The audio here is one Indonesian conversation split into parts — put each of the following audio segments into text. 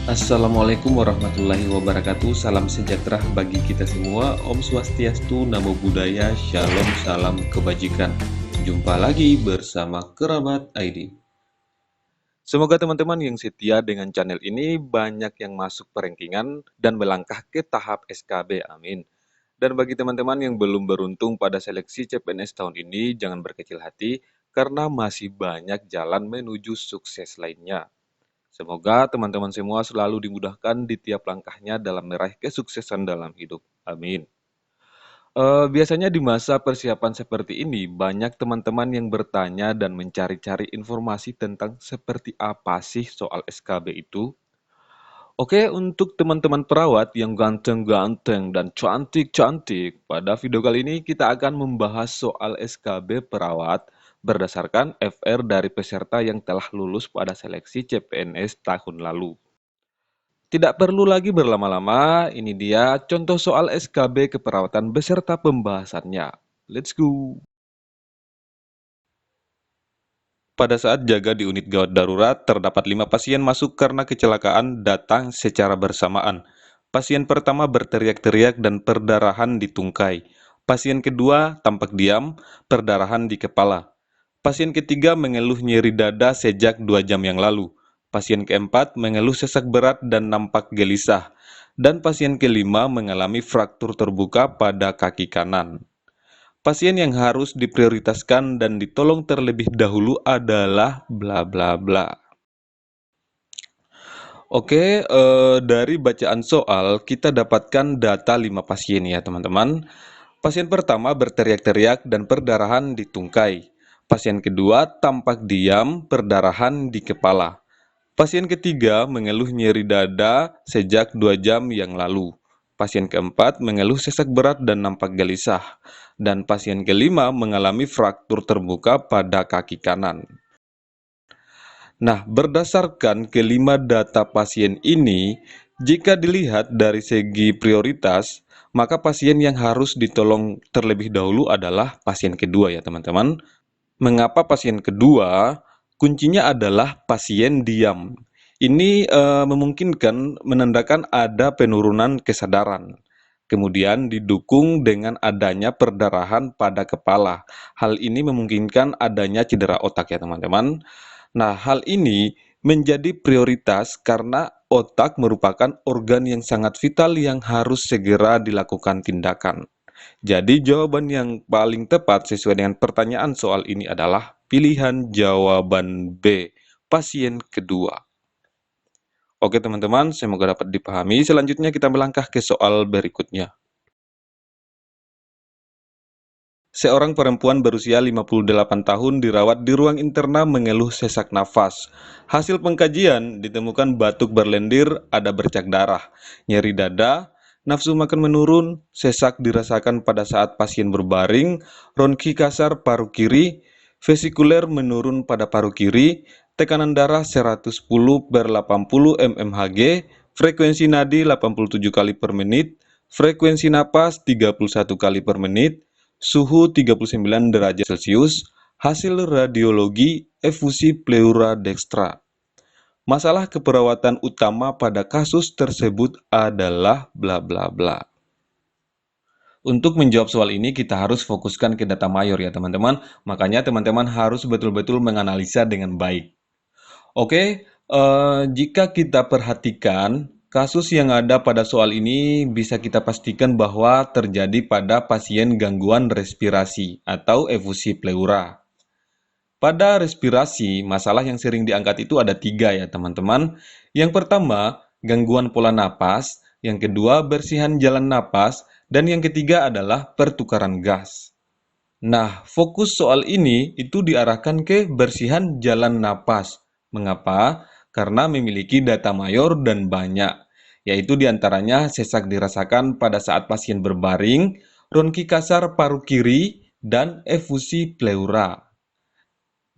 Assalamualaikum warahmatullahi wabarakatuh. Salam sejahtera bagi kita semua. Om Swastiastu, Namo Buddhaya, Shalom, salam kebajikan. Jumpa lagi bersama Kerabat ID. Semoga teman-teman yang setia dengan channel ini banyak yang masuk perankingan dan melangkah ke tahap SKB. Amin. Dan bagi teman-teman yang belum beruntung pada seleksi CPNS tahun ini, jangan berkecil hati karena masih banyak jalan menuju sukses lainnya. Semoga teman-teman semua selalu dimudahkan di tiap langkahnya dalam meraih kesuksesan dalam hidup. Amin. Biasanya di masa persiapan seperti ini, banyak teman-teman yang bertanya dan mencari-cari informasi tentang seperti apa sih soal SKB itu. Oke, untuk teman-teman perawat yang ganteng-ganteng dan cantik-cantik, pada video kali ini kita akan membahas soal SKB perawat berdasarkan FR dari peserta yang telah lulus pada seleksi CPNS tahun lalu. Tidak perlu lagi berlama-lama, ini dia contoh soal SKB keperawatan beserta pembahasannya. Let's go! Pada saat jaga di unit gawat darurat, terdapat 5 pasien masuk karena kecelakaan datang secara bersamaan. Pasien pertama berteriak-teriak dan perdarahan di tungkai. Pasien kedua tampak diam, perdarahan di kepala. Pasien ketiga mengeluh nyeri dada sejak 2 jam yang lalu. Pasien keempat mengeluh sesak berat dan nampak gelisah. Dan pasien kelima mengalami fraktur terbuka pada kaki kanan. Pasien yang harus diprioritaskan dan ditolong terlebih dahulu adalah bla bla bla. Oke, dari bacaan soal kita dapatkan data 5 pasien ya teman-teman. Pasien pertama berteriak-teriak dan perdarahan di tungkai. Pasien kedua tampak diam, perdarahan di kepala. Pasien ketiga mengeluh nyeri dada sejak 2 jam yang lalu. Pasien keempat mengeluh sesak berat dan nampak gelisah. Dan pasien kelima mengalami fraktur terbuka pada kaki kanan. Nah, berdasarkan kelima data pasien ini, jika dilihat dari segi prioritas, maka pasien yang harus ditolong terlebih dahulu adalah pasien kedua ya teman-teman. Mengapa pasien kedua? Kuncinya adalah pasien diam. Ini memungkinkan menandakan ada penurunan kesadaran. Kemudian didukung dengan adanya perdarahan pada kepala. Hal ini memungkinkan adanya cedera otak ya teman-teman. Nah, hal ini menjadi prioritas karena otak merupakan organ yang sangat vital yang harus segera dilakukan tindakan. Jadi jawaban yang paling tepat sesuai dengan pertanyaan soal ini adalah pilihan jawaban B, pasien kedua. Oke teman-teman, semoga dapat dipahami. Selanjutnya kita melangkah ke soal berikutnya. Seorang perempuan berusia 58 tahun dirawat di ruang interna mengeluh sesak nafas. Hasil pengkajian ditemukan batuk berlendir, ada bercak darah, nyeri dada, nafsu makan menurun, sesak dirasakan pada saat pasien berbaring, ronki kasar paru kiri, vesikuler menurun pada paru kiri, tekanan darah 110/80 mmHg, frekuensi nadi 87 kali per menit, frekuensi napas 31 kali per menit, suhu 39 derajat Celcius, hasil radiologi efusi pleura dextra. Masalah keperawatan utama pada kasus tersebut adalah bla bla bla. Untuk menjawab soal ini kita harus fokuskan ke data mayor ya teman-teman. Makanya teman-teman harus betul-betul menganalisa dengan baik. Oke, jika kita perhatikan kasus yang ada pada soal ini bisa kita pastikan bahwa terjadi pada pasien gangguan respirasi atau efusi pleura. Pada respirasi, masalah yang sering diangkat itu ada 3 ya teman-teman. Yang pertama, gangguan pola napas. Yang kedua, bersihan jalan napas. Dan yang ketiga adalah pertukaran gas. Nah, fokus soal ini itu diarahkan ke bersihan jalan napas. Mengapa? Karena memiliki data mayor dan banyak, yaitu diantaranya sesak dirasakan pada saat pasien berbaring, ronki kasar paru kiri, dan efusi pleura.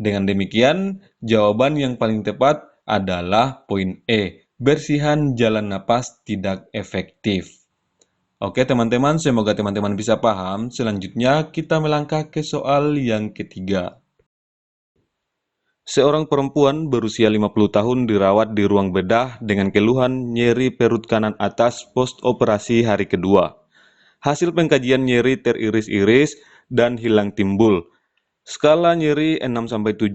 Dengan demikian, jawaban yang paling tepat adalah poin E, bersihan jalan napas tidak efektif. Oke teman-teman, semoga teman-teman bisa paham. Selanjutnya kita melangkah ke soal yang ketiga. Seorang perempuan berusia 50 tahun dirawat di ruang bedah dengan keluhan nyeri perut kanan atas post-operasi hari kedua. Hasil pengkajian nyeri teriris-iris dan hilang timbul. Skala nyeri 6-7,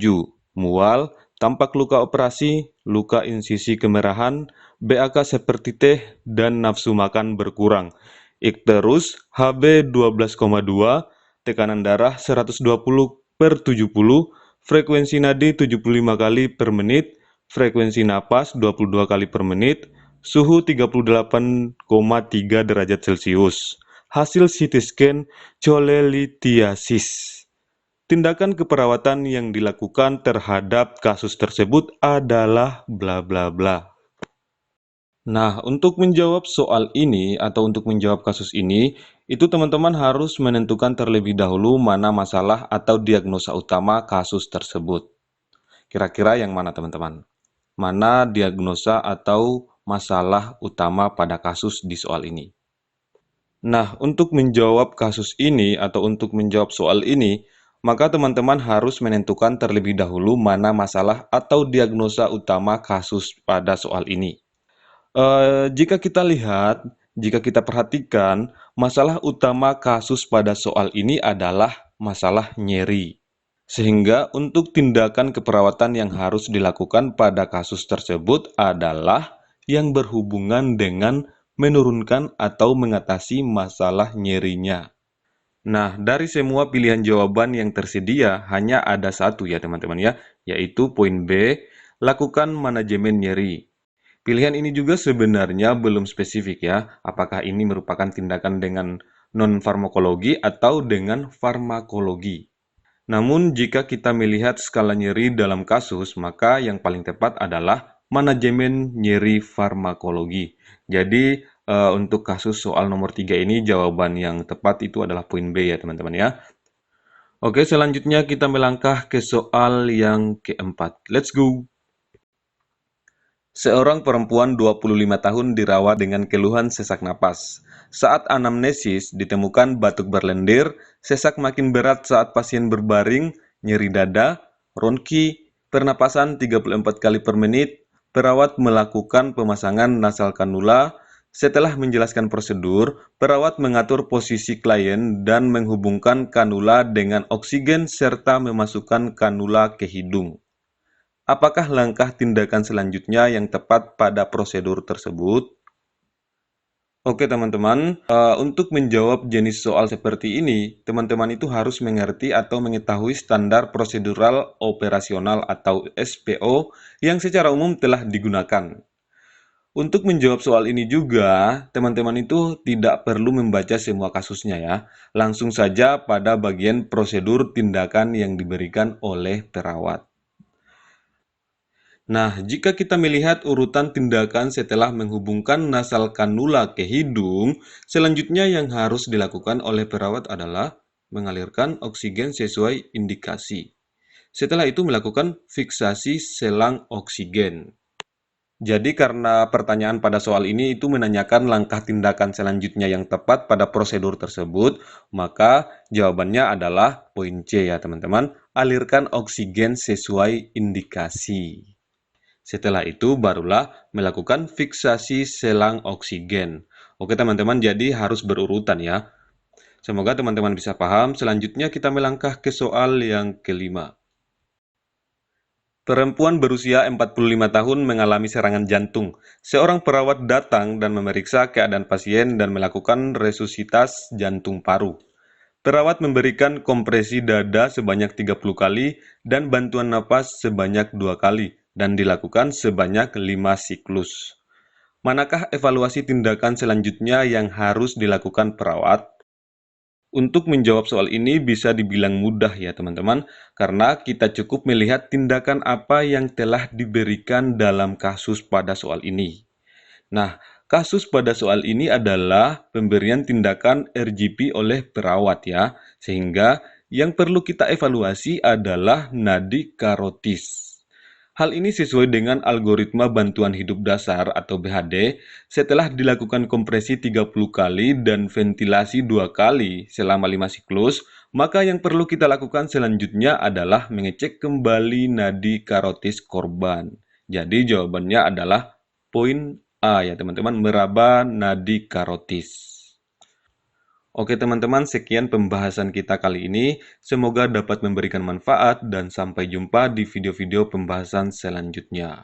mual, tampak luka operasi, luka insisi kemerahan, BAK seperti teh, dan nafsu makan berkurang. Ikterus HB 12,2, tekanan darah 120/70, frekuensi nadi 75 kali per menit, frekuensi napas 22 kali per menit, suhu 38,3 derajat Celcius. Hasil CT scan cholelithiasis. Tindakan keperawatan yang dilakukan terhadap kasus tersebut adalah bla bla bla. Nah, untuk menjawab soal ini atau untuk menjawab kasus ini, itu teman-teman harus menentukan terlebih dahulu mana masalah atau diagnosa utama kasus tersebut. Kira-kira yang mana teman-teman? Mana diagnosa atau masalah utama pada kasus di soal ini? Nah, untuk menjawab kasus ini atau untuk menjawab soal ini, maka teman-teman harus menentukan terlebih dahulu mana masalah atau diagnosa utama kasus pada soal ini. Jika kita lihat, jika kita perhatikan, masalah utama kasus pada soal ini adalah masalah nyeri. Sehingga untuk tindakan keperawatan yang harus dilakukan pada kasus tersebut adalah yang berhubungan dengan menurunkan atau mengatasi masalah nyerinya. Nah, dari semua pilihan jawaban yang tersedia, hanya ada satu ya teman-teman ya, yaitu poin B, lakukan manajemen nyeri. Pilihan ini juga sebenarnya belum spesifik ya, apakah ini merupakan tindakan dengan non-farmakologi atau dengan farmakologi. Namun, jika kita melihat skala nyeri dalam kasus, maka yang paling tepat adalah manajemen nyeri farmakologi. Jadi, untuk kasus soal nomor 3 ini, jawaban yang tepat itu adalah poin B ya teman-teman ya. Oke, selanjutnya kita melangkah ke soal yang keempat. Let's go! Seorang perempuan 25 tahun dirawat dengan keluhan sesak napas. Saat anamnesis ditemukan batuk berlendir, sesak makin berat saat pasien berbaring, nyeri dada, ronki, pernapasan 34 kali per menit. Perawat melakukan pemasangan nasal kanula. Setelah menjelaskan prosedur, perawat mengatur posisi klien dan menghubungkan kanula dengan oksigen serta memasukkan kanula ke hidung. Apakah langkah tindakan selanjutnya yang tepat pada prosedur tersebut? Oke teman-teman, untuk menjawab jenis soal seperti ini, teman-teman itu harus mengerti atau mengetahui standar prosedural operasional atau SPO yang secara umum telah digunakan. Untuk menjawab soal ini juga, teman-teman itu tidak perlu membaca semua kasusnya ya. Langsung saja pada bagian prosedur tindakan yang diberikan oleh perawat. Nah, jika kita melihat urutan tindakan setelah menghubungkan nasal kanula ke hidung, selanjutnya yang harus dilakukan oleh perawat adalah mengalirkan oksigen sesuai indikasi. Setelah itu melakukan fiksasi selang oksigen. Jadi karena pertanyaan pada soal ini itu menanyakan langkah tindakan selanjutnya yang tepat pada prosedur tersebut, maka jawabannya adalah poin C ya teman-teman, alirkan oksigen sesuai indikasi. Setelah itu barulah melakukan fiksasi selang oksigen. Oke teman-teman, jadi harus berurutan ya. Semoga teman-teman bisa paham. Selanjutnya kita melangkah ke soal yang kelima. Perempuan berusia 45 tahun mengalami serangan jantung. Seorang perawat datang dan memeriksa keadaan pasien dan melakukan resusitasi jantung paru. Perawat memberikan kompresi dada sebanyak 30 kali dan bantuan napas sebanyak 2 kali dan dilakukan sebanyak 5 siklus. Manakah evaluasi tindakan selanjutnya yang harus dilakukan perawat? Untuk menjawab soal ini bisa dibilang mudah ya teman-teman, karena kita cukup melihat tindakan apa yang telah diberikan dalam kasus pada soal ini. Nah, kasus pada soal ini adalah pemberian tindakan RGP oleh perawat ya, sehingga yang perlu kita evaluasi adalah nadi karotis. Hal ini sesuai dengan algoritma bantuan hidup dasar atau BHD setelah dilakukan kompresi 30 kali dan ventilasi 2 kali selama 5 siklus, Maka yang perlu kita lakukan selanjutnya adalah mengecek kembali nadi karotis korban. Jadi jawabannya adalah poin A ya teman-teman, meraba nadi karotis. Oke teman-teman, sekian pembahasan kita kali ini. Semoga dapat memberikan manfaat dan sampai jumpa di video-video pembahasan selanjutnya.